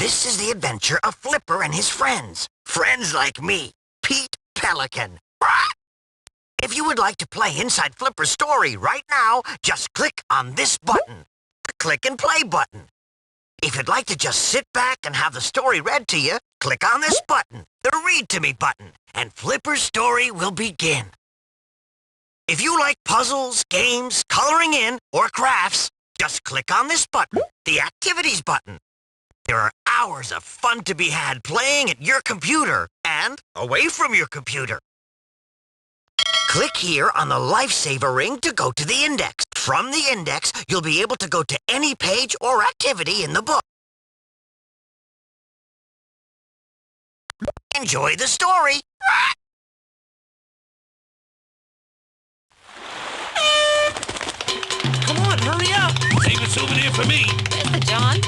This is the adventure of Flipper and his friends. Friends like me, Pete Pelican. If you would like to play inside Flipper's story right now, just click on this button, the Click and Play button. If you'd like to just sit back and have the story read to you, click on this button, the Read to Me button, and Flipper's story will begin. If you like puzzles, games, coloring in, or crafts, just click on this button, the Activities button. There are hours of fun to be had playing at your computer and away from your computer. Click here on the Lifesaver ring to go to the index. From the index, you'll be able to go to any page or activity in the book. Enjoy the story. Come on, hurry up! Save a souvenir for me. Where's the John?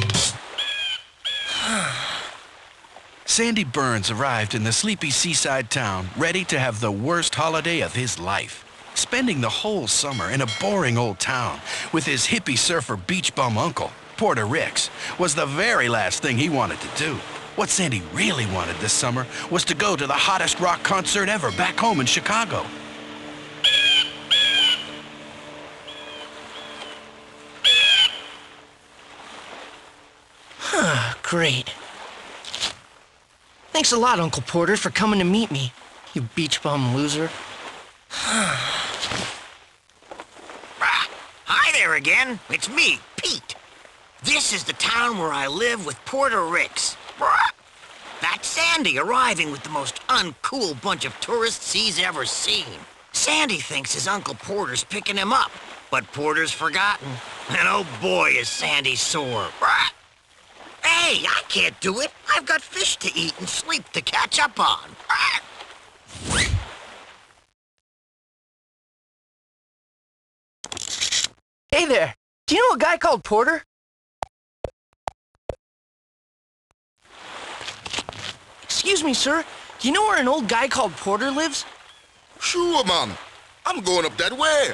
Sandy Burns arrived in the sleepy seaside town, ready to have the worst holiday of his life. Spending the whole summer in a boring old town with his hippie surfer beach bum uncle, Porter Ricks, was the very last thing he wanted to do. What Sandy really wanted this summer was to go to the hottest rock concert ever back home in Chicago. Great. Thanks a lot, Uncle Porter, for coming to meet me, you beach bum loser. Hi there again. It's me, Pete. This is the town where I live with Porter Ricks. That's Sandy arriving with the most uncool bunch of tourists he's ever seen. Sandy thinks his Uncle Porter's picking him up, but Porter's forgotten. And oh boy, is Sandy sore. Hey, I can't do it. I've got fish to eat and sleep to catch up on. Hey there, do you know a guy called Porter? Excuse me, sir. Do you know where an old guy called Porter lives? Sure, man. I'm going up that way.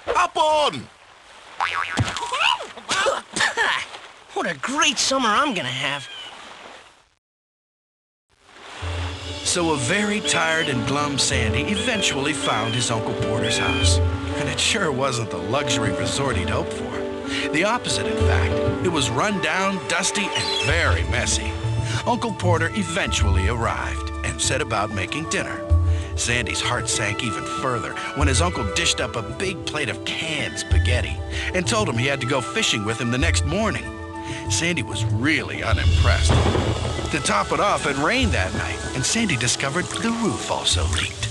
Hop on! What a great summer I'm gonna have. So a very tired and glum Sandy eventually found his Uncle Porter's house. And it sure wasn't the luxury resort he'd hoped for. The opposite, in fact. It was run down, dusty, and very messy. Uncle Porter eventually arrived and set about making dinner. Sandy's heart sank even further when his uncle dished up a big plate of canned spaghetti and told him he had to go fishing with him the next morning. Sandy was really unimpressed. To top it off, it rained that night, and Sandy discovered the roof also leaked.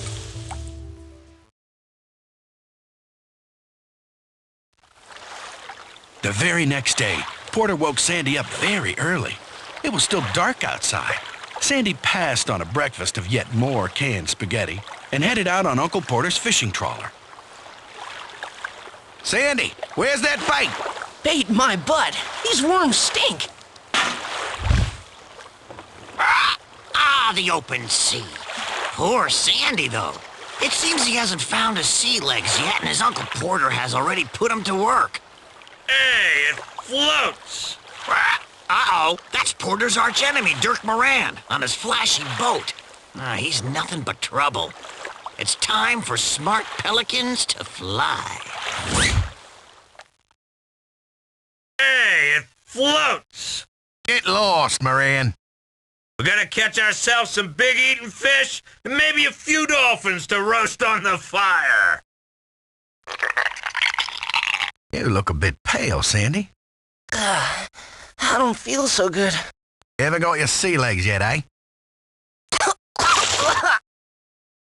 The very next day, Porter woke Sandy up very early. It was still dark outside. Sandy passed on a breakfast of yet more canned spaghetti and headed out on Uncle Porter's fishing trawler. Sandy, where's that bait? Bait my butt. These worms stink. The open sea. Poor Sandy, though. It seems he hasn't found his sea legs yet, and his Uncle Porter has already put him to work. Hey, it floats. Uh-oh, that's Porter's archenemy, Dirk Moran, on his flashy boat. He's nothing but trouble. It's time for smart pelicans to fly. Hey, it floats. Get lost, Moran. We're gonna catch ourselves some big eating fish and maybe a few dolphins to roast on the fire. You look a bit pale, Sandy. I don't feel so good. You ever got your sea legs yet, eh?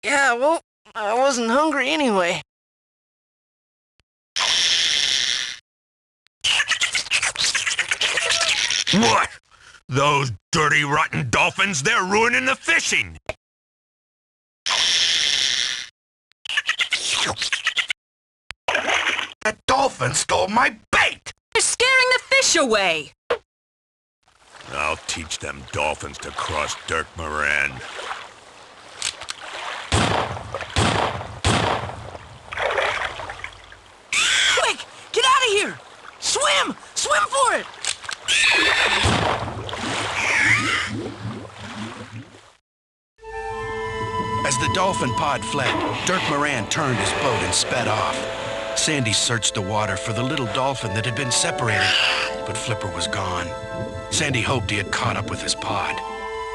Yeah, well, I wasn't hungry anyway. What? Those dirty, rotten dolphins, they're ruining the fishing. That dolphin stole my bait! They're scaring the fish away. I'll teach them dolphins to cross Dirk Moran. Quick, get out of here! Swim! Swim for it! the dolphin pod fled, Dirk Moran turned his boat and sped off. Sandy searched the water for the little dolphin that had been separated, but Flipper was gone. Sandy hoped he had caught up with his pod.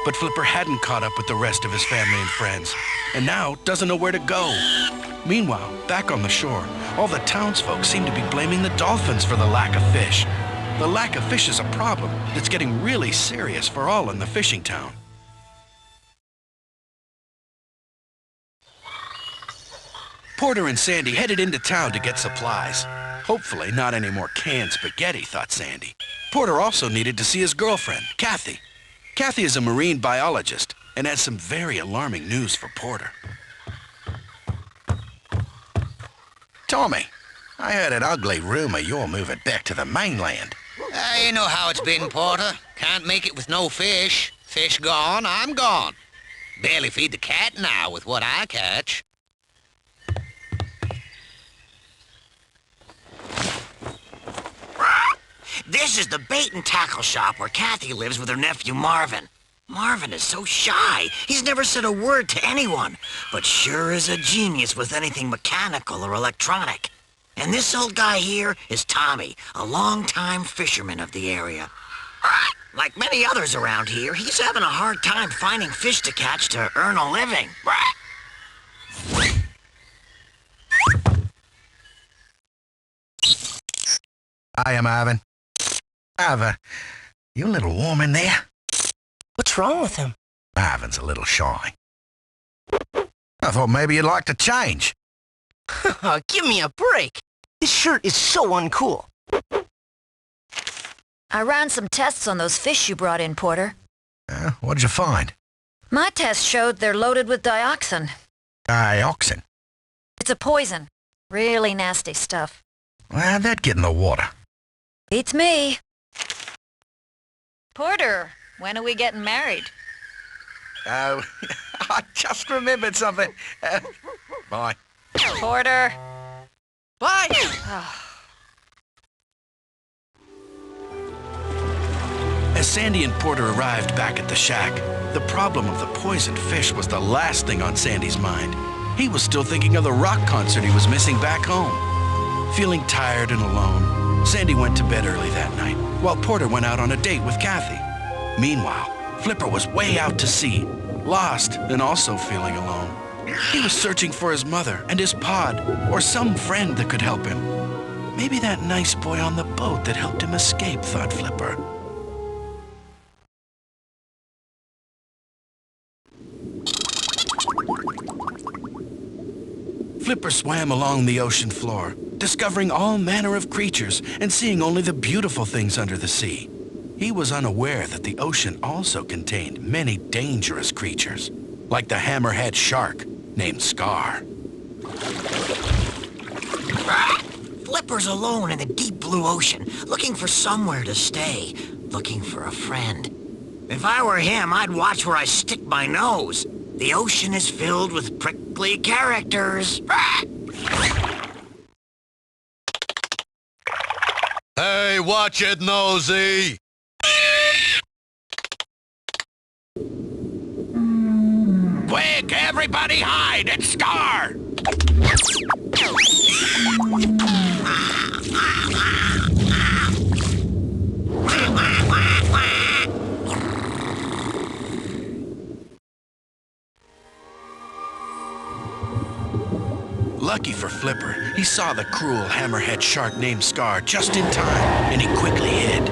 But Flipper hadn't caught up with the rest of his family and friends, and now doesn't know where to go. Meanwhile, back on the shore, all the townsfolk seem to be blaming the dolphins for the lack of fish. The lack of fish is a problem that's getting really serious for all in the fishing town. Porter and Sandy headed into town to get supplies. Hopefully not any more canned spaghetti, thought Sandy. Porter also needed to see his girlfriend, Kathy. Kathy is a marine biologist and has some very alarming news for Porter. Tommy, I heard an ugly rumor you're moving back to the mainland. You know how it's been, Porter. Can't make it with no fish. Fish gone, I'm gone. Barely feed the cat now with what I catch. This is the bait and tackle shop where Kathy lives with her nephew Marvin. Marvin is so shy. He's never said a word to anyone, but sure is a genius with anything mechanical or electronic. And this old guy here is Tommy, a long-time fisherman of the area. Like many others around here, he's having a hard time finding fish to catch to earn a living. Hiya, Marvin. Marvin, you a little warm in there? What's wrong with him? Marvin's a little shy. I thought maybe you'd like to change. Give me a break. This shirt is so uncool. I ran some tests on those fish you brought in, Porter. What'd you find? My test showed they're loaded with dioxin. Dioxin? It's a poison. Really nasty stuff. How'd that get in the water? Beats me. Porter, when are we getting married? Oh, I just remembered something. Bye. Porter. Bye! As Sandy and Porter arrived back at the shack, the problem of the poisoned fish was the last thing on Sandy's mind. He was still thinking of the rock concert he was missing back home. Feeling tired and alone, Sandy went to bed early that night, while Porter went out on a date with Kathy. Meanwhile, Flipper was way out to sea, lost and also feeling alone. He was searching for his mother and his pod, or some friend that could help him. Maybe that nice boy on the boat that helped him escape, thought Flipper. Flipper swam along the ocean floor, discovering all manner of creatures and seeing only the beautiful things under the sea. He was unaware that the ocean also contained many dangerous creatures, like the hammerhead shark named Scar. Flipper's alone in the deep blue ocean, looking for somewhere to stay, looking for a friend. If I were him, I'd watch where I stick my nose. The ocean is filled with prickly characters. Hey, watch it, nosy! Quick, everybody hide! It's Scar! Lucky for Flipper, he saw the cruel hammerhead shark named Scar just in time, and he quickly hid.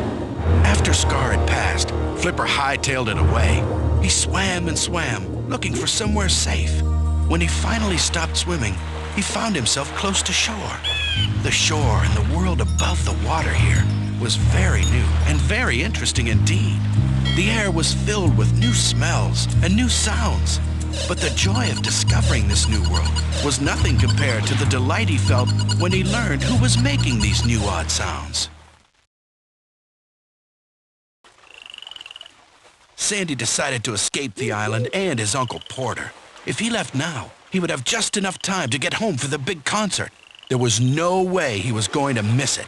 After Scar had passed, Flipper hightailed it away. He swam and swam, looking for somewhere safe. When he finally stopped swimming, he found himself close to shore. The shore and the world above the water here was very new and very interesting indeed. The air was filled with new smells and new sounds. But the joy of discovering this new world was nothing compared to the delight he felt when he learned who was making these new odd sounds. Sandy decided to escape the island and his Uncle Porter. If he left now, he would have just enough time to get home for the big concert. There was no way he was going to miss it.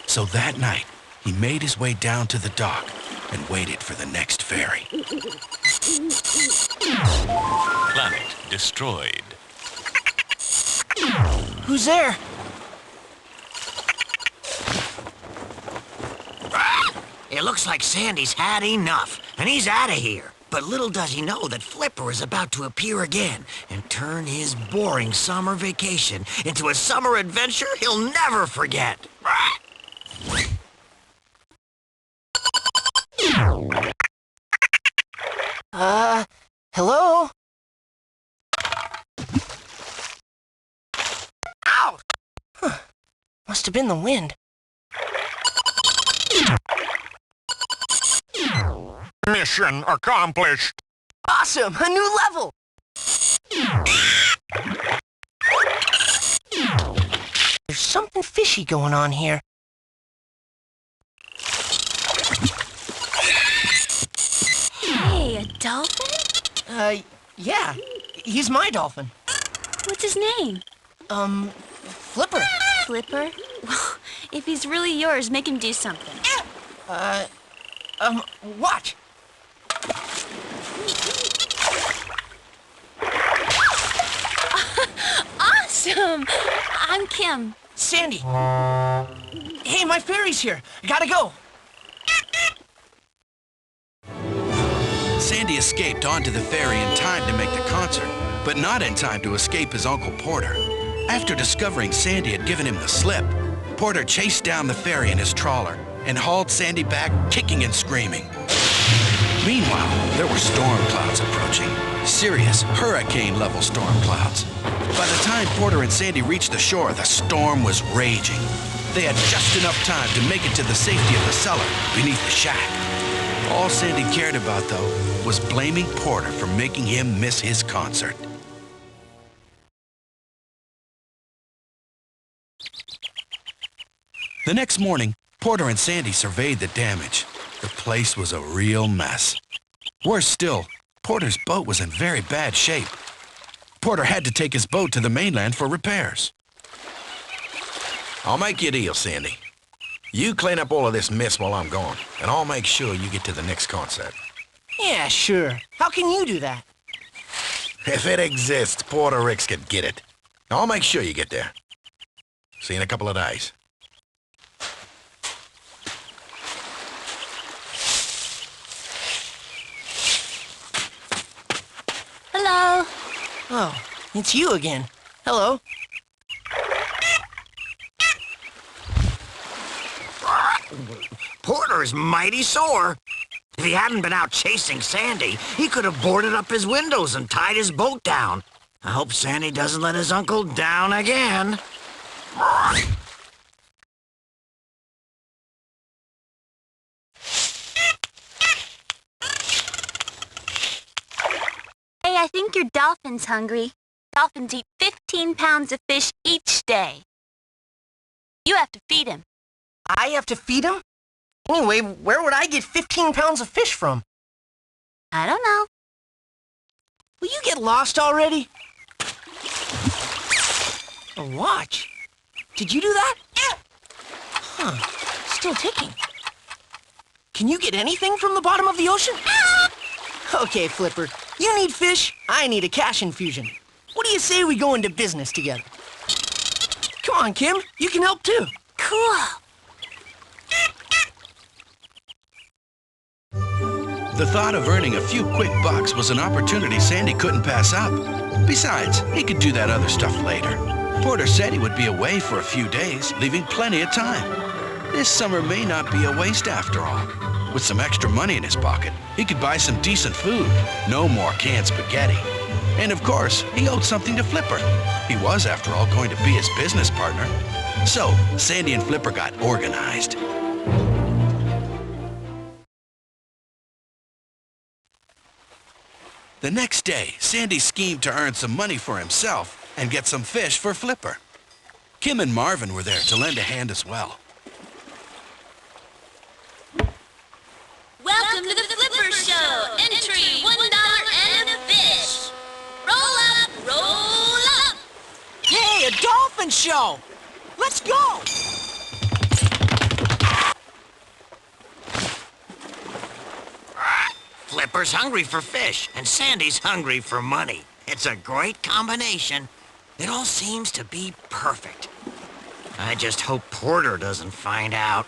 So that night, he made his way down to the dock and waited for the next ferry. Planet destroyed. destroyed. Who's there? It looks like Sandy's had enough, and he's out of here. But little does he know that Flipper is about to appear again and turn his boring summer vacation into a summer adventure he'll never forget. Hello? Ow! Must have been the wind. Mission accomplished. Awesome! A new level! There's something fishy going on here. Hey, a dolphin? Yeah. He's my dolphin. What's his name? Flipper. Flipper? Well, if he's really yours, make him do something. Watch. Awesome! I'm Kim. Sandy. Hey, my ferry's here. I gotta go. Sandy escaped onto the ferry in time to make the concert, but not in time to escape his Uncle Porter. After discovering Sandy had given him the slip, Porter chased down the ferry in his trawler and hauled Sandy back, kicking and screaming. Meanwhile, there were storm clouds approaching. Serious, hurricane-level storm clouds. By the time Porter and Sandy reached the shore, the storm was raging. They had just enough time to make it to the safety of the cellar beneath the shack. All Sandy cared about, though, was blaming Porter for making him miss his concert. The next morning, Porter and Sandy surveyed the damage. The place was a real mess. Worse still, Porter's boat was in very bad shape. Porter had to take his boat to the mainland for repairs. I'll make you a deal, Sandy. You clean up all of this mess while I'm gone, and I'll make sure you get to the next concert. Yeah, sure. How can you do that? If it exists, Porter Ricks could get it. I'll make sure you get there. See you in a couple of days. Hello. Oh, it's you again. Hello. Porter's mighty sore. If he hadn't been out chasing Sandy, he could have boarded up his windows and tied his boat down. I hope Sandy doesn't let his uncle down again. Hey, I think your dolphin's hungry. Dolphins eat 15 pounds of fish each day. You have to feed him. I have to feed him? Anyway, where would I get 15 pounds of fish from? I don't know. Will you get lost already? A watch? Did you do that? Huh. Still ticking. Can you get anything from the bottom of the ocean? Okay, Flipper. You need fish, I need a cash infusion. What do you say we go into business together? Come on, Kim. You can help too. Cool. The thought of earning a few quick bucks was an opportunity Sandy couldn't pass up. Besides, he could do that other stuff later. Porter said he would be away for a few days, leaving plenty of time. This summer may not be a waste after all. With some extra money in his pocket, he could buy some decent food. No more canned spaghetti. And of course, he owed something to Flipper. He was, after all, going to be his business partner. So, Sandy and Flipper got organized. The next day, Sandy schemed to earn some money for himself and get some fish for Flipper. Kim and Marvin were there to lend a hand as well. Welcome to the Flipper Show. Entry $1 and a fish. Roll up, roll up. Hey, a dolphin show! Let's go! Flipper's hungry for fish, and Sandy's hungry for money. It's a great combination. It all seems to be perfect. I just hope Porter doesn't find out.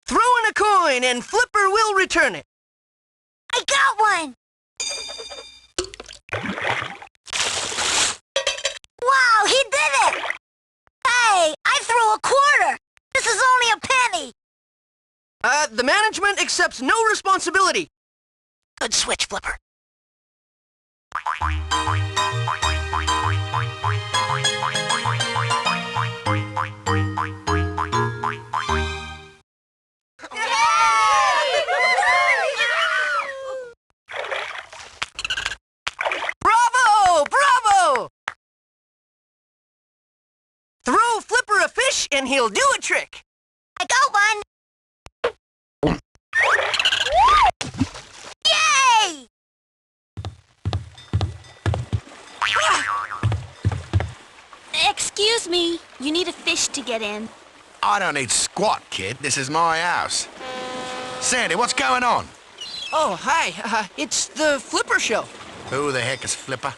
Throw in a coin and Flipper will return it. I got one! Wow, he did it! Hey, I threw a quarter! This is only a penny! The management accepts no responsibility. Good switch, Flipper. Bravo! Bravo! Throw Flipper a fish and he'll do a trick. I got one! Yay! Excuse me, you need a fish to get in. I don't need squat, kid. This is my house. Sandy, what's going on? Oh, hi. It's the Flipper show. Who the heck is Flipper?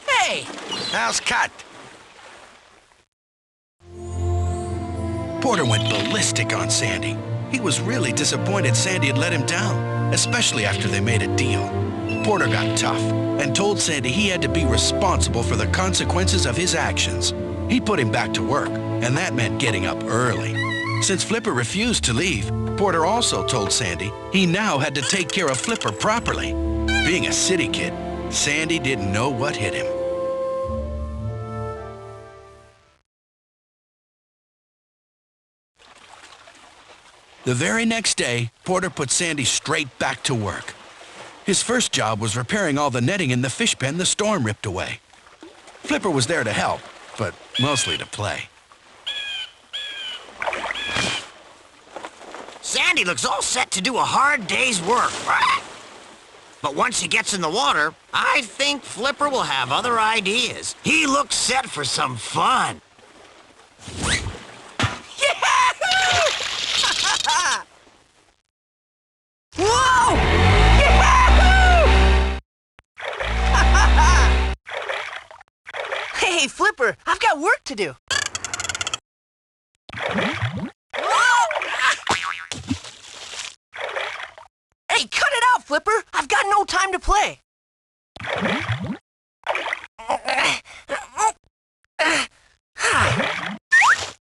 Hey! How's Cut? Porter went ballistic on Sandy. He was really disappointed Sandy had let him down, especially after they made a deal. Porter got tough and told Sandy he had to be responsible for the consequences of his actions. He put him back to work, and that meant getting up early. Since Flipper refused to leave, Porter also told Sandy he now had to take care of Flipper properly. Being a city kid, Sandy didn't know what hit him. The very next day, Porter put Sandy straight back to work. His first job was repairing all the netting in the fish pen the storm ripped away. Flipper was there to help, but mostly to play. Sandy looks all set to do a hard day's work. But once he gets in the water, I think Flipper will have other ideas. He looks set for some fun. Whoa! Hey, Flipper, I've got work to do. Hey, cut it out, Flipper. I've got no time to play.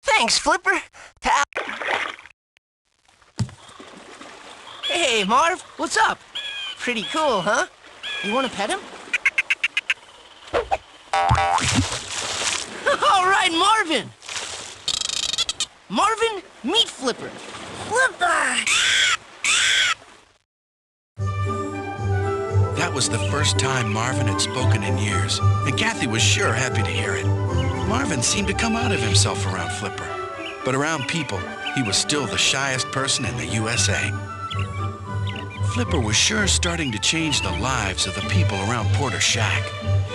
Thanks, Flipper. Hey, Marv, what's up? Pretty cool, huh? You want to pet him? All right, Marvin. Marvin, meet Flipper. Flipper! That was the first time Marvin had spoken in years, and Kathy was sure happy to hear it. Marvin seemed to come out of himself around Flipper, but around people, he was still the shyest person in the USA. Flipper was sure starting to change the lives of the people around Porter's shack.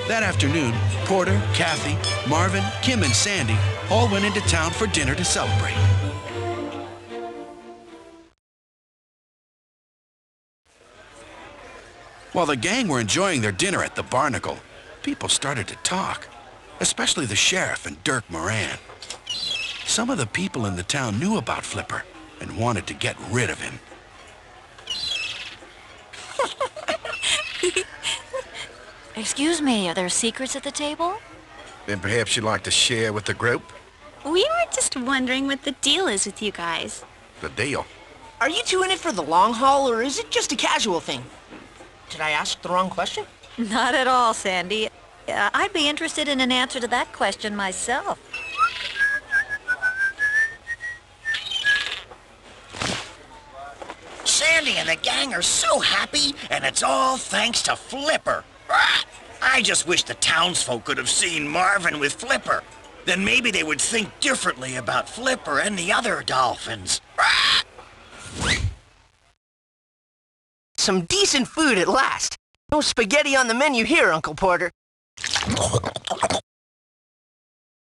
That afternoon, Porter, Kathy, Marvin, Kim, and Sandy all went into town for dinner to celebrate. While the gang were enjoying their dinner at the Barnacle, people started to talk, especially the sheriff and Dirk Moran. Some of the people in the town knew about Flipper and wanted to get rid of him. Excuse me, are there secrets at the table? Then perhaps you'd like to share with the group? We were just wondering what the deal is with you guys. The deal. Are you two in it for the long haul, or is it just a casual thing? Did I ask the wrong question? Not at all, Sandy. I'd be interested in an answer to that question myself. Sandy and the gang are so happy, and it's all thanks to Flipper. I just wish the townsfolk could have seen Marvin with Flipper. Then maybe they would think differently about Flipper and the other dolphins. Some decent food at last. No spaghetti on the menu here, Uncle Porter.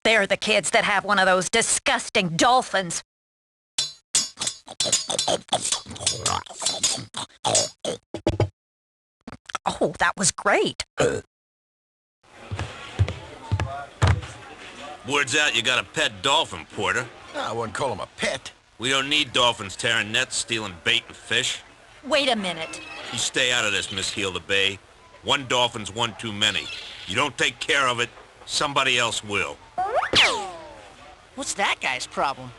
They're the kids that have one of those disgusting dolphins. Oh, that was great. Word's out you got a pet dolphin, Porter. I wouldn't call him a pet. We don't need dolphins tearing nets, stealing bait and fish. Wait a minute. You stay out of this, Miss Hilda Bay. One dolphin's one too many. You don't take care of it, somebody else will. What's that guy's problem?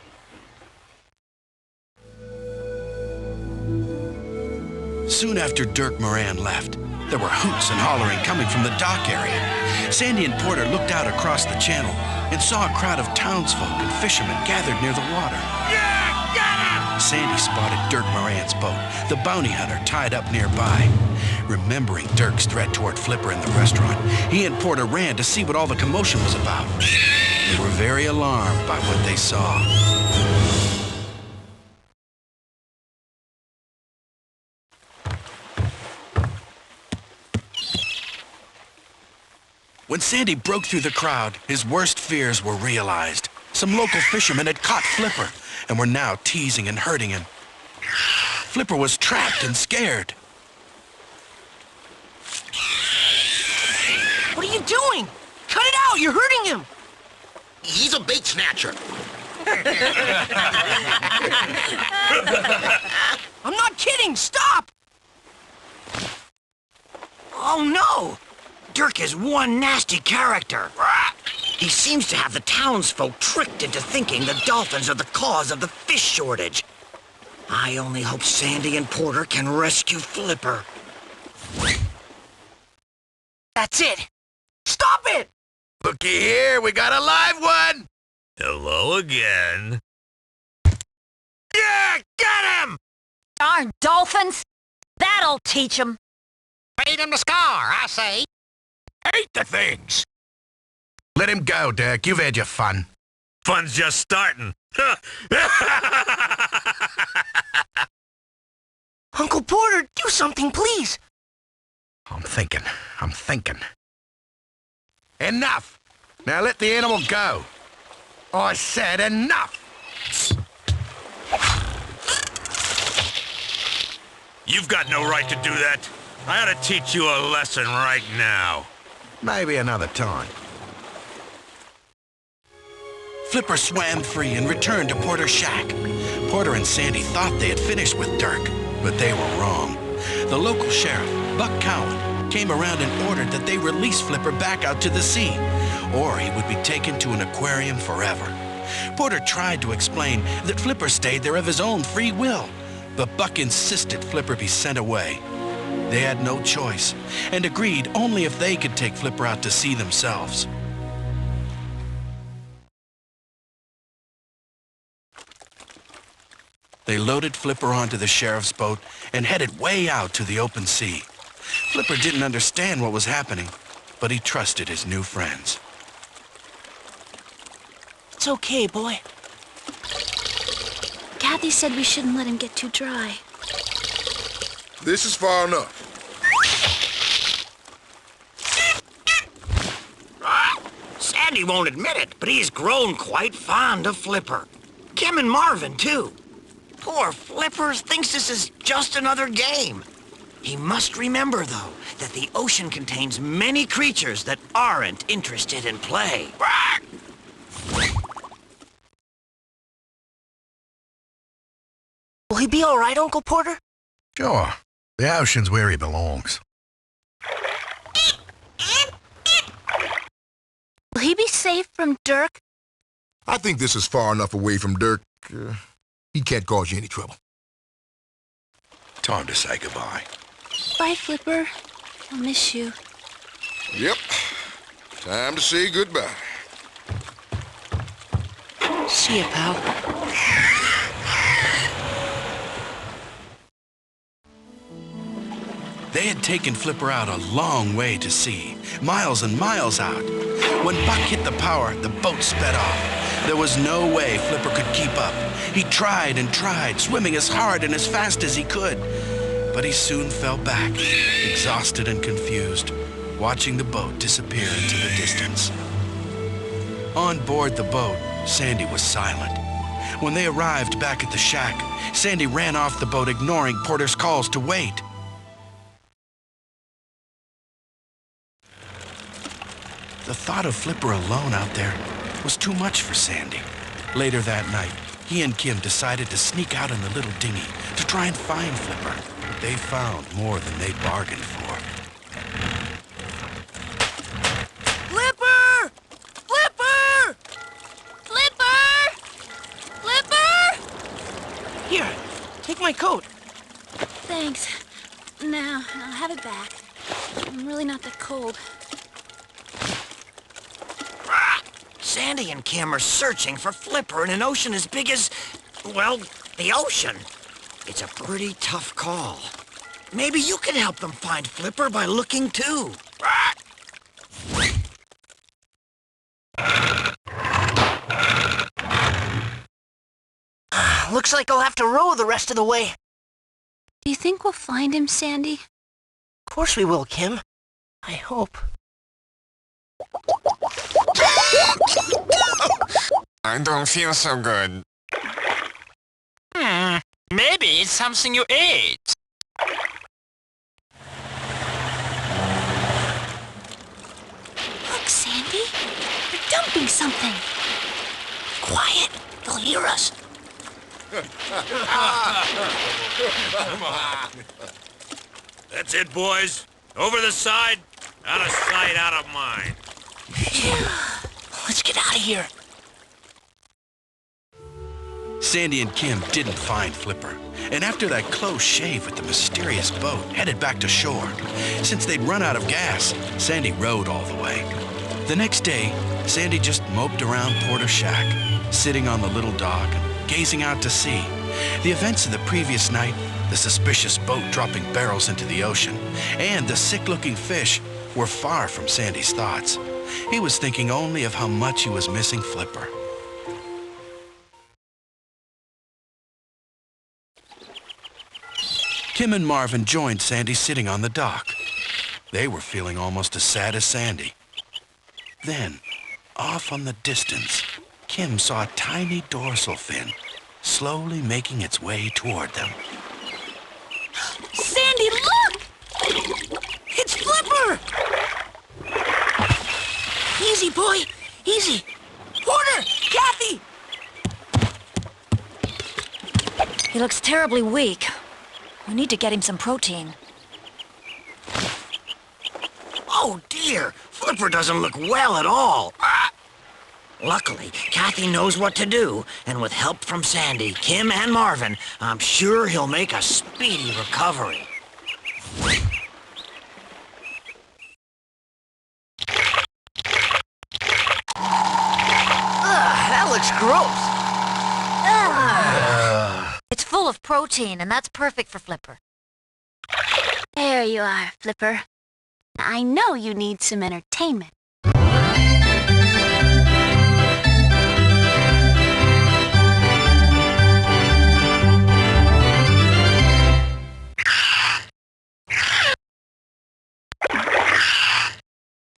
Soon after Dirk Moran left, there were hoots and hollering coming from the dock area. Sandy and Porter looked out across the channel and saw a crowd of townsfolk and fishermen gathered near the water. Yeah, got him! Sandy spotted Dirk Moran's boat, the bounty hunter tied up nearby. Remembering Dirk's threat toward Flipper in the restaurant, he and Porter ran to see what all the commotion was about. They were very alarmed by what they saw. When Sandy broke through the crowd, his worst fears were realized. Some local fishermen had caught Flipper and were now teasing and hurting him. Flipper was trapped and scared. What are you doing? Cut it out! You're hurting him! He's a bait snatcher. I'm not kidding! Stop! Oh, no! Dirk is one nasty character. He seems to have the townsfolk tricked into thinking the dolphins are the cause of the fish shortage. I only hope Sandy and Porter can rescue Flipper. That's it! Stop it! Looky here, we got a live one. Hello again. Yeah, got him! Darn dolphins! That'll teach them. Feed him the scar, I say. Hate the things. Let him go, Dirk. You've had your fun. Fun's just starting. Uncle Porter, do something, please! I'm thinking. Enough! Now let the animal go. I said enough! You've got no right to do that. I ought to teach you a lesson right now. Maybe another time. Flipper swam free and returned to Porter's shack. Porter and Sandy thought they had finished with Dirk, but they were wrong. The local sheriff, Buck Cowan, came around and ordered that they release Flipper back out to the sea, or he would be taken to an aquarium forever. Porter tried to explain that Flipper stayed there of his own free will, but Buck insisted Flipper be sent away. They had no choice, and agreed only if they could take Flipper out to sea themselves. They loaded Flipper onto the sheriff's boat and headed way out to the open sea. Flipper didn't understand what was happening, but he trusted his new friends. It's okay, boy. Kathy said we shouldn't let him get too dry. This is far enough. Sandy won't admit it, but he's grown quite fond of Flipper. Kim and Marvin, too. Poor Flipper thinks this is just another game. He must remember, though, that the ocean contains many creatures that aren't interested in play. Will he be all right, Uncle Porter? Sure. The ocean's where he belongs. Will he be safe from Dirk? I think this is far enough away from Dirk. He can't cause you any trouble. Time to say goodbye. Bye, Flipper. I'll miss you. Yep. Time to say goodbye. See ya, pal. They had taken Flipper out a long way to sea, miles and miles out. When Buck hit the power, the boat sped off. There was no way Flipper could keep up. He tried and tried, swimming as hard and as fast as he could. But he soon fell back, exhausted and confused, watching the boat disappear into the distance. On board the boat, Sandy was silent. When they arrived back at the shack, Sandy ran off the boat, ignoring Porter's calls to wait. The thought of Flipper alone out there was too much for Sandy. Later that night, he and Kim decided to sneak out in the little dinghy to try and find Flipper. They found more than they bargained for. Flipper! Flipper! Flipper! Flipper! Here, take my coat. Thanks. Now, I'll have it back. I'm really not that cold. Sandy and Kim are searching for Flipper in an ocean as big as, well, the ocean. It's a pretty tough call. Maybe you can help them find Flipper by looking too. Looks like I'll have to row the rest of the way. Do you think we'll find him, Sandy? Of course we will, Kim. I hope. I don't feel so good. Maybe it's something you ate. Look, Sandy. They're dumping something. Quiet. They'll hear us. That's it, boys. Over the side, out of sight, out of mind. Let's get out of here. Sandy and Kim didn't find Flipper, and after that close shave with the mysterious boat, headed back to shore. Since they'd run out of gas, Sandy rowed all the way. The next day, Sandy just moped around Porter's shack, sitting on the little dock and gazing out to sea. The events of the previous night, the suspicious boat dropping barrels into the ocean, and the sick-looking fish were far from Sandy's thoughts. He was thinking only of how much he was missing Flipper. Kim and Marvin joined Sandy sitting on the dock. They were feeling almost as sad as Sandy. Then, off on the distance, Kim saw a tiny dorsal fin slowly making its way toward them. Sandy, look! It's Flipper! Easy, boy. Easy. Porter! Kathy! He looks terribly weak. We need to get him some protein. Oh, dear. Flipper doesn't look well at all. Luckily, Kathy knows what to do, and with help from Sandy, Kim, and Marvin, I'm sure he'll make a speedy recovery. That looks gross. It's full of protein, and that's perfect for Flipper. There you are, Flipper. I know you need some entertainment.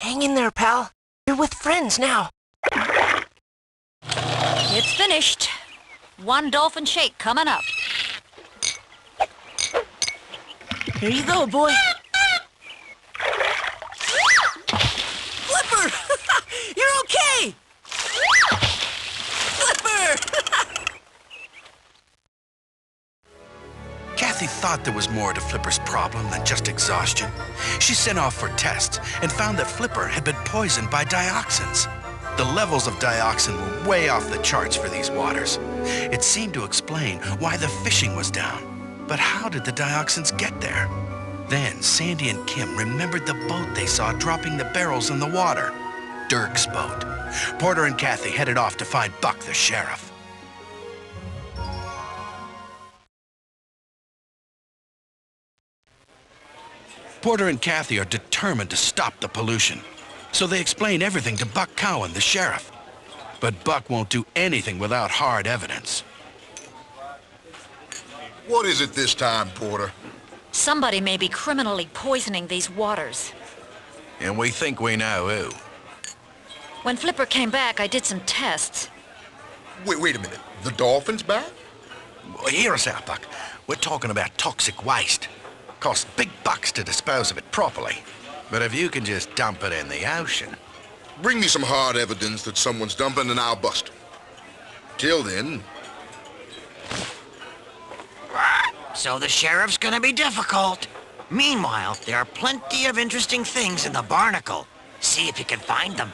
Hang in there, pal. You're with friends now. It's finished. One dolphin shake coming up. Here you go, boy. Flipper! You're okay! Flipper! Kathy thought there was more to Flipper's problem than just exhaustion. She sent off for tests and found that Flipper had been poisoned by dioxins. The levels of dioxin were way off the charts for these waters. It seemed to explain why the fishing was down. But how did the dioxins get there? Then Sandy and Kim remembered the boat they saw dropping the barrels in the water. Dirk's boat. Porter and Kathy headed off to find Buck the sheriff. Porter and Kathy are determined to stop the pollution, so they explain everything to Buck Cowan, the sheriff. But Buck won't do anything without hard evidence. What is it this time, Porter? Somebody may be criminally poisoning these waters. And we think we know who. When Flipper came back, I did some tests. Wait a minute. The dolphin's back? Well, hear us out, Buck. We're talking about toxic waste. Costs big bucks to dispose of it properly. But if you can just dump it in the ocean... Bring me some hard evidence that someone's dumping and I'll bust 'em. Till then... So the sheriff's gonna be difficult. Meanwhile, there are plenty of interesting things in the barnacle. See if you can find them.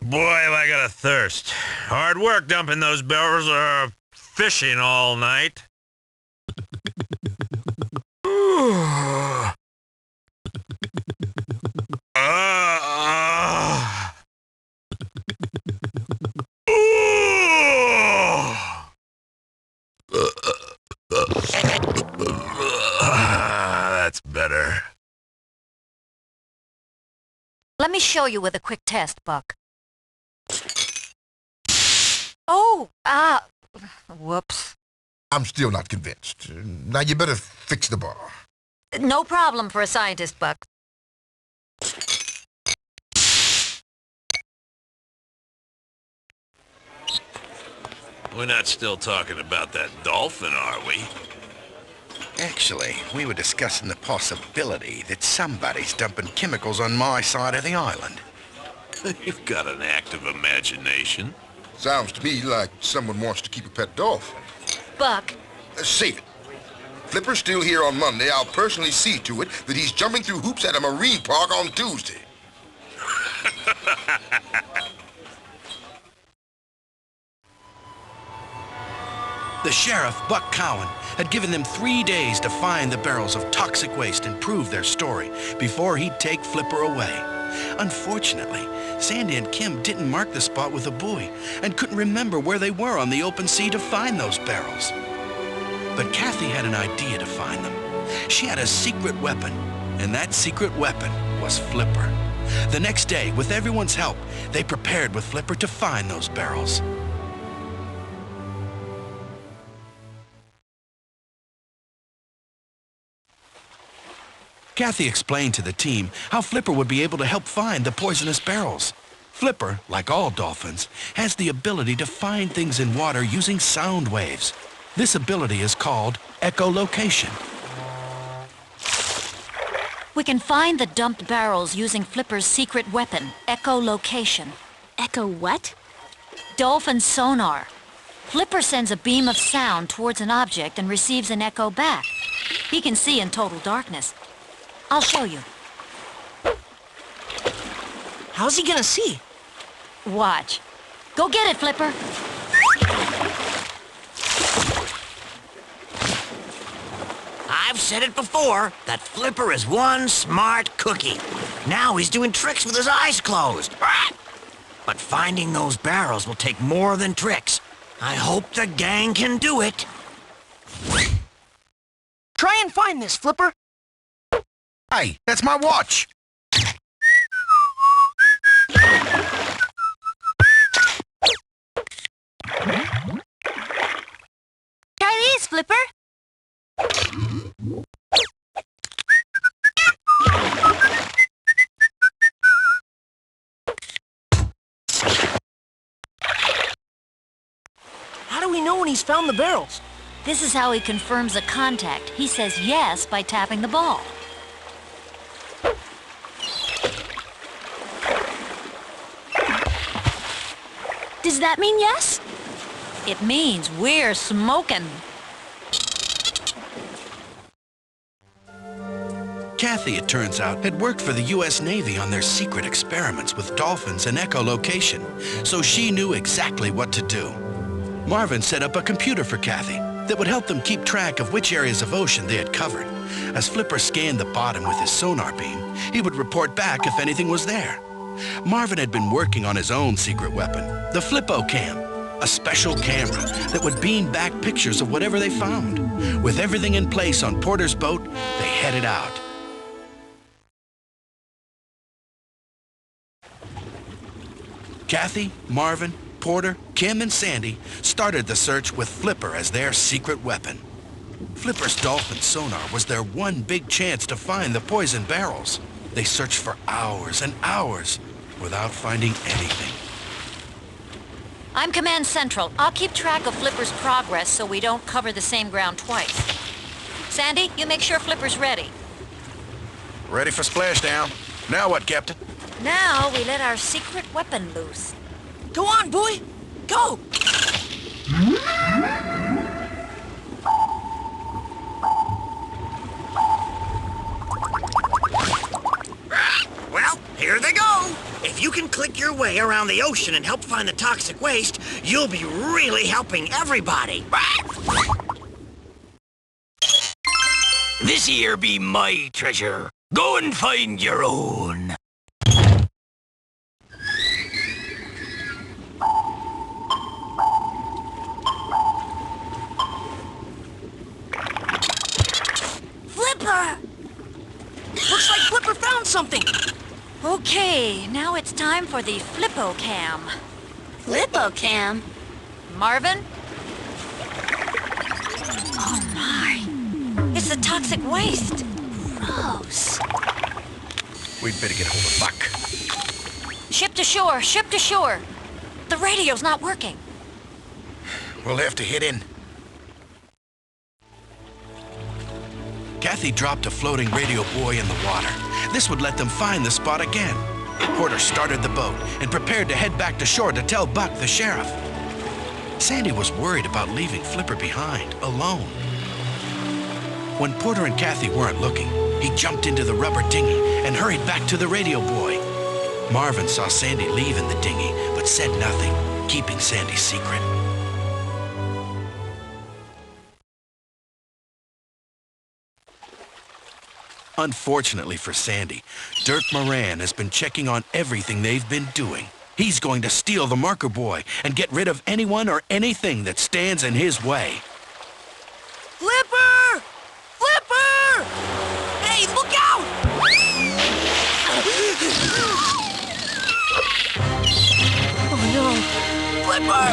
Boy, have I got a thirst. Hard work dumping those barrels of fishing all night. That's better. Let me show you with a quick test, Buck. Oh, whoops. I'm still not convinced. Now you better fix the bar. No problem for a scientist, Buck. We're not still talking about that dolphin, are we? Actually, we were discussing the possibility that somebody's dumping chemicals on my side of the island. You've got an active imagination. Sounds to me like someone wants to keep a pet dolphin. Buck. Save it. Flipper's still here on Monday. I'll personally see to it that he's jumping through hoops at a marine park on Tuesday. The sheriff, Buck Cowan, had given them 3 days to find the barrels of toxic waste and prove their story before he'd take Flipper away. Unfortunately, Sandy and Kim didn't mark the spot with a buoy and couldn't remember where they were on the open sea to find those barrels. But Kathy had an idea to find them. She had a secret weapon, and that secret weapon was Flipper. The next day, with everyone's help, they prepared with Flipper to find those barrels. Kathy explained to the team how Flipper would be able to help find the poisonous barrels. Flipper, like all dolphins, has the ability to find things in water using sound waves. This ability is called echolocation. We can find the dumped barrels using Flipper's secret weapon, echolocation. Echo what? Dolphin sonar. Flipper sends a beam of sound towards an object and receives an echo back. He can see in total darkness. I'll show you. How's he gonna see? Watch. Go get it, Flipper. I've said it before, that Flipper is one smart cookie. Now he's doing tricks with his eyes closed. But finding those barrels will take more than tricks. I hope the gang can do it. Try and find this, Flipper. Hey, that's my watch! Try these, Flipper. How do we know when he's found the barrels? This is how he confirms a contact. He says yes by tapping the ball. Does that mean yes? It means we're smoking. Kathy, it turns out, had worked for the U.S. Navy on their secret experiments with dolphins and echolocation, so she knew exactly what to do. Marvin set up a computer for Kathy that would help them keep track of which areas of ocean they had covered. As Flipper scanned the bottom with his sonar beam, he would report back if anything was there. Marvin had been working on his own secret weapon, the Flippo-Cam, a special camera that would beam back pictures of whatever they found. With everything in place on Porter's boat, they headed out. Kathy, Marvin, Porter, Kim, and Sandy started the search with Flipper as their secret weapon. Flipper's dolphin sonar was their one big chance to find the poison barrels. They searched for hours and hours without finding anything. I'm Command Central. I'll keep track of Flipper's progress so we don't cover the same ground twice. Sandy, you make sure Flipper's ready. Ready for splashdown. Now what, Captain? Now we let our secret weapon loose. Go on, boy! Go! Well, here they go. If you can click your way around the ocean and help find the toxic waste, you'll be really helping everybody. This here be my treasure. Go and find your own. Flipper! Looks like Flipper found something. Okay, now it's time for the Flippo-cam. Flippo-cam? Marvin? Oh my! It's the toxic waste. Gross. We'd better get hold of Buck. Ship to shore! Ship to shore! The radio's not working. We'll have to hit in. Kathy dropped a floating radio buoy in the water. This would let them find the spot again. Porter started the boat and prepared to head back to shore to tell Buck, the sheriff. Sandy was worried about leaving Flipper behind, alone. When Porter and Kathy weren't looking, he jumped into the rubber dinghy and hurried back to the radio buoy. Marvin saw Sandy leave in the dinghy, but said nothing, keeping Sandy's secret. Unfortunately for Sandy, Dirk Moran has been checking on everything they've been doing. He's going to steal the marker buoy and get rid of anyone or anything that stands in his way. Flipper! Flipper! Hey, look out! Oh no! Flipper!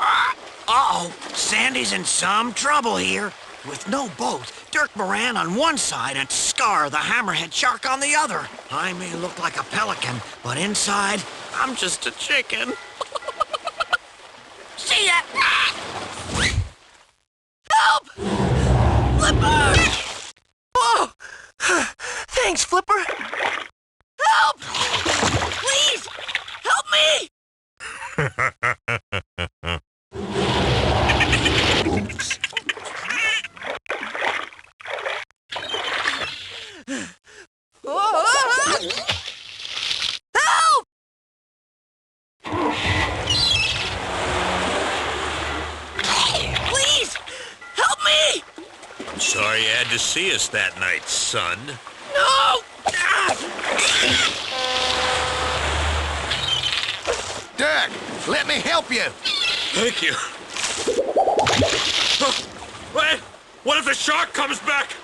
Uh-oh, Sandy's in some trouble here. With no boat, Dirk Moran on one side and Scar, the hammerhead shark, on the other. I may look like a pelican, but inside, I'm just a chicken. See ya! Help! Flipper! Oh! Thanks, Flipper. Help! Please! Help me! Help! Please! Help me! Sorry you had to see us that night, son. No! Dirk, let me help you. Thank you. Wait! What if the shark comes back?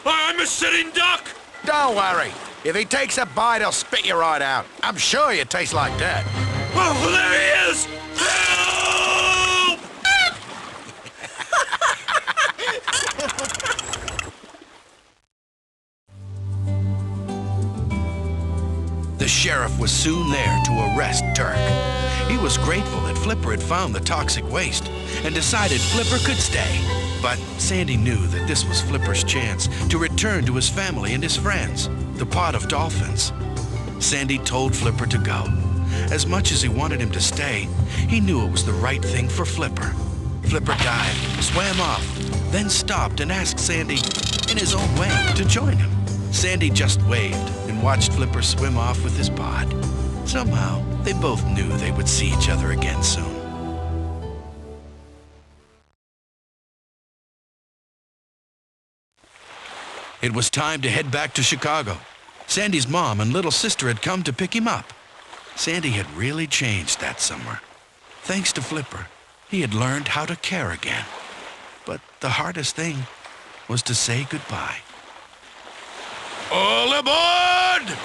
I'm a sitting duck! Don't worry. If he takes a bite, he'll spit you right out. I'm sure you taste like dirt. Oh, there he is! Help! The sheriff was soon there to arrest Dirk. He was grateful that Flipper had found the toxic waste and decided Flipper could stay. But Sandy knew that this was Flipper's chance to return to his family and his friends, the pod of dolphins. Sandy told Flipper to go. As much as he wanted him to stay, he knew it was the right thing for Flipper. Flipper dived, swam off, then stopped and asked Sandy, in his own way, to join him. Sandy just waved and watched Flipper swim off with his pod. Somehow, they both knew they would see each other again soon. It was time to head back to Chicago. Sandy's mom and little sister had come to pick him up. Sandy had really changed that summer. Thanks to Flipper, he had learned how to care again. But the hardest thing was to say goodbye. All aboard!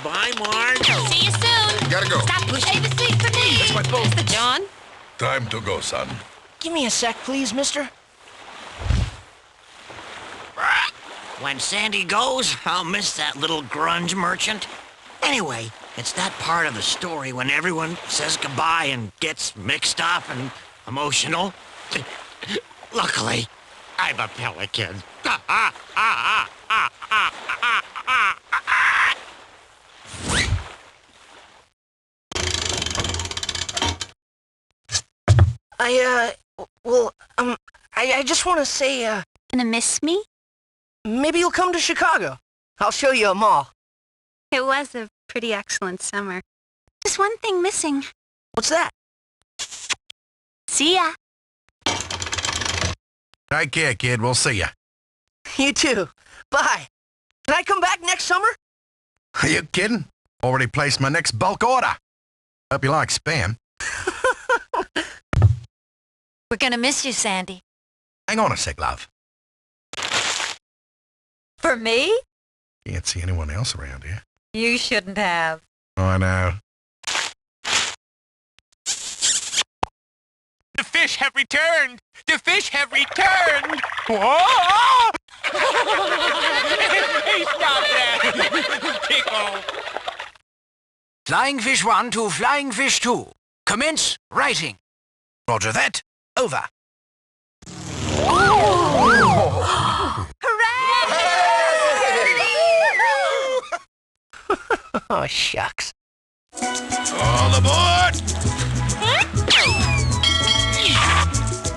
Bye, Marge. See you soon. Gotta go. Stop pushing the seat for me. That's my boat. It's the John. Time to go, son. Give me a sec, please, mister. When Sandy goes, I'll miss that little grunge merchant. Anyway, it's that part of the story when everyone says goodbye and gets mixed up and emotional. Luckily, I'm a pelican. I just want to say, Gonna miss me? maybe you'll come to Chicago. I'll show you a mall. It was a pretty excellent summer. Just one thing missing. What's that? See ya. Take care, kid. We'll see ya. You too. Bye. Can I come back next summer? Are you kidding? Already placed my next bulk order. Hope you like spam. We're gonna miss you, Sandy. Hang on a sec, love. For me? Can't see anyone else around here. You shouldn't have. I know. The fish have returned! The fish have returned! Whoa! Hey, stop that! Tickle! Flying Fish 1 to Flying Fish 2. Commence writing. Roger that. Over. Oh, shucks. All aboard!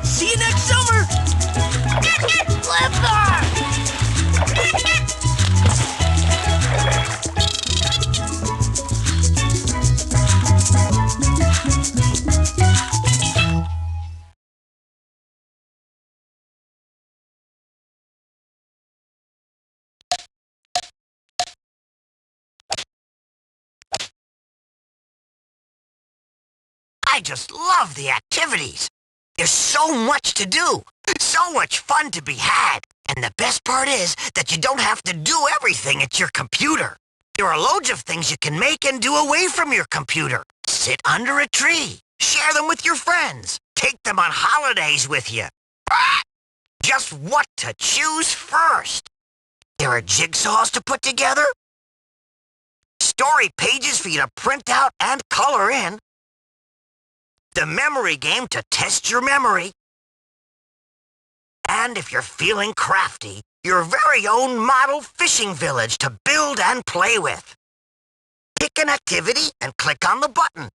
See you next summer! I just love the activities. There's so much to do, so much fun to be had. And the best part is that you don't have to do everything at your computer. There are loads of things you can make and do away from your computer. Sit under a tree, share them with your friends, take them on holidays with you. Just what to choose first. There are jigsaws to put together, story pages for you to print out and color in, the memory game to test your memory, and if you're feeling crafty, your very own model fishing village to build and play with. Pick an activity and click on the button.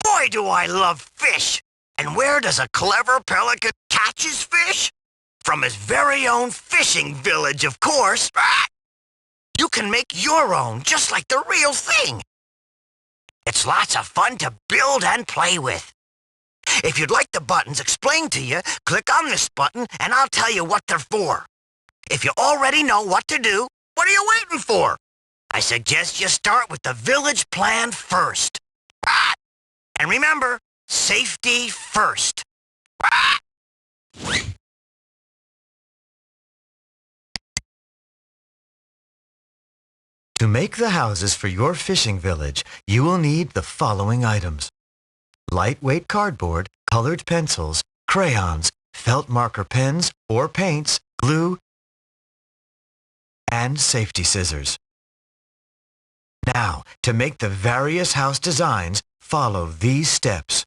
Boy, do I love fish! And where does a clever pelican catch his fish? From his very own fishing village, of course. You can make your own, just like the real thing. It's lots of fun to build and play with. If you'd like the buttons explained to you, click on this button and I'll tell you what they're for. If you already know what to do, what are you waiting for? I suggest you start with the village plan first. And remember, safety first. To make the houses for your fishing village, you will need the following items: lightweight cardboard, colored pencils, crayons, felt marker pens or paints, glue, and safety scissors. Now, to make the various house designs, follow these steps.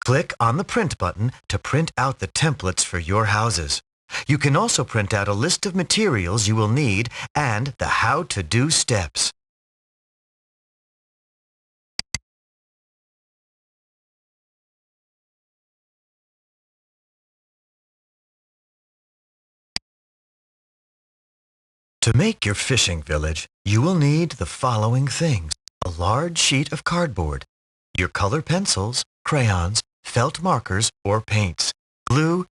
Click on the print button to print out the templates for your houses. You can also print out a list of materials you will need and the how-to-do steps. To make your fishing village, you will need the following things: a large sheet of cardboard, your color pencils, crayons, felt markers or paints, glue,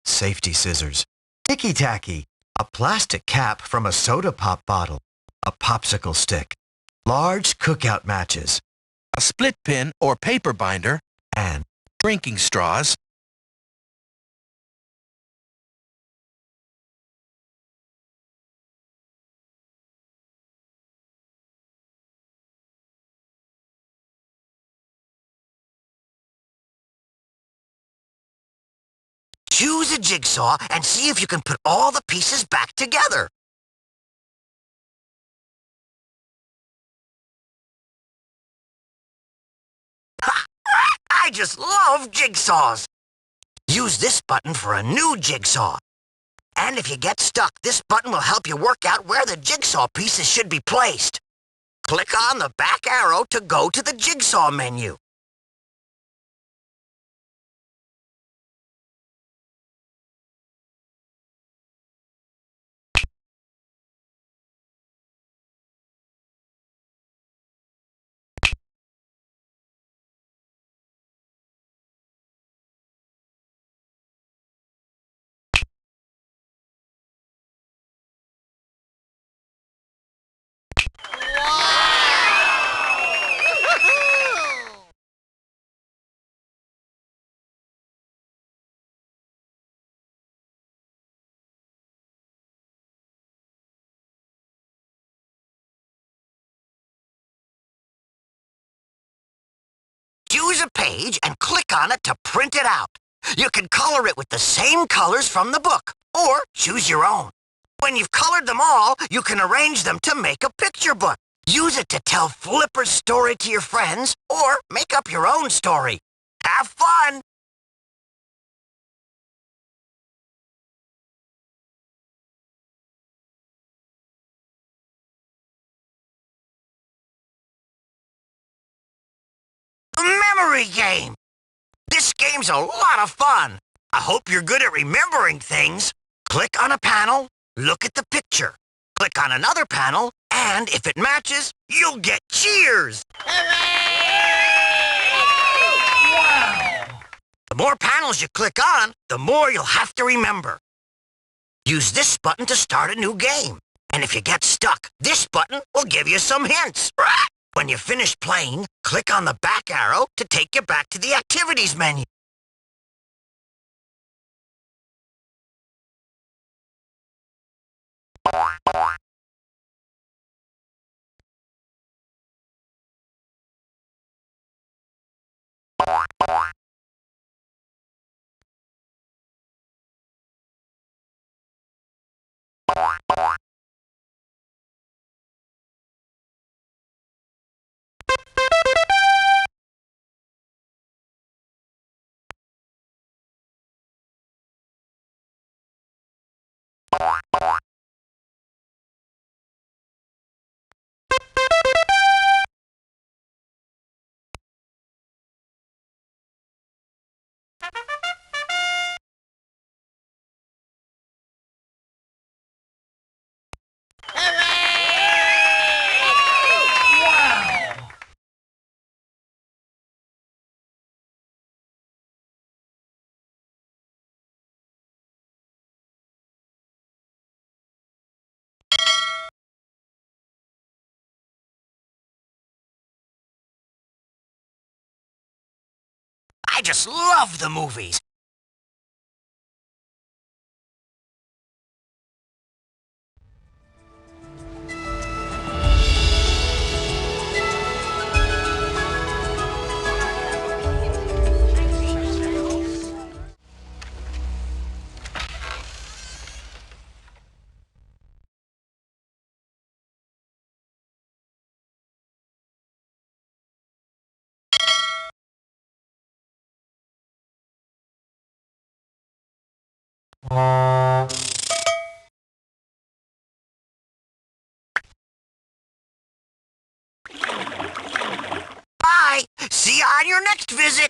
safety scissors, ticky-tacky, a plastic cap from a soda pop bottle, a popsicle stick, large cookout matches, A split pin or paper binder, and drinking straws, Choose a jigsaw and see if you can put all the pieces back together. Ha! I just love jigsaws. Use this button for a new jigsaw. And if you get stuck, this button will help you work out where the jigsaw pieces should be placed. Click on the back arrow to go to the jigsaw menu. Choose a page and click on it to print it out. You can color it with the same colors from the book, or choose your own. When you've colored them all, you can arrange them to make a picture book. Use it to tell Flipper's story to your friends, or make up your own story. Have fun! Memory game! This game's a lot of fun. I hope you're good at remembering things. Click on a panel, look at the picture. Click on another panel, and if it matches, you'll get cheers! Wow! The more panels you click on, the more you'll have to remember. Use this button to start a new game. And if you get stuck, this button will give you some hints. When you finish playing, click on the back arrow to take you back to the Activities menu. I just love the movies. Bye! See you on your next visit!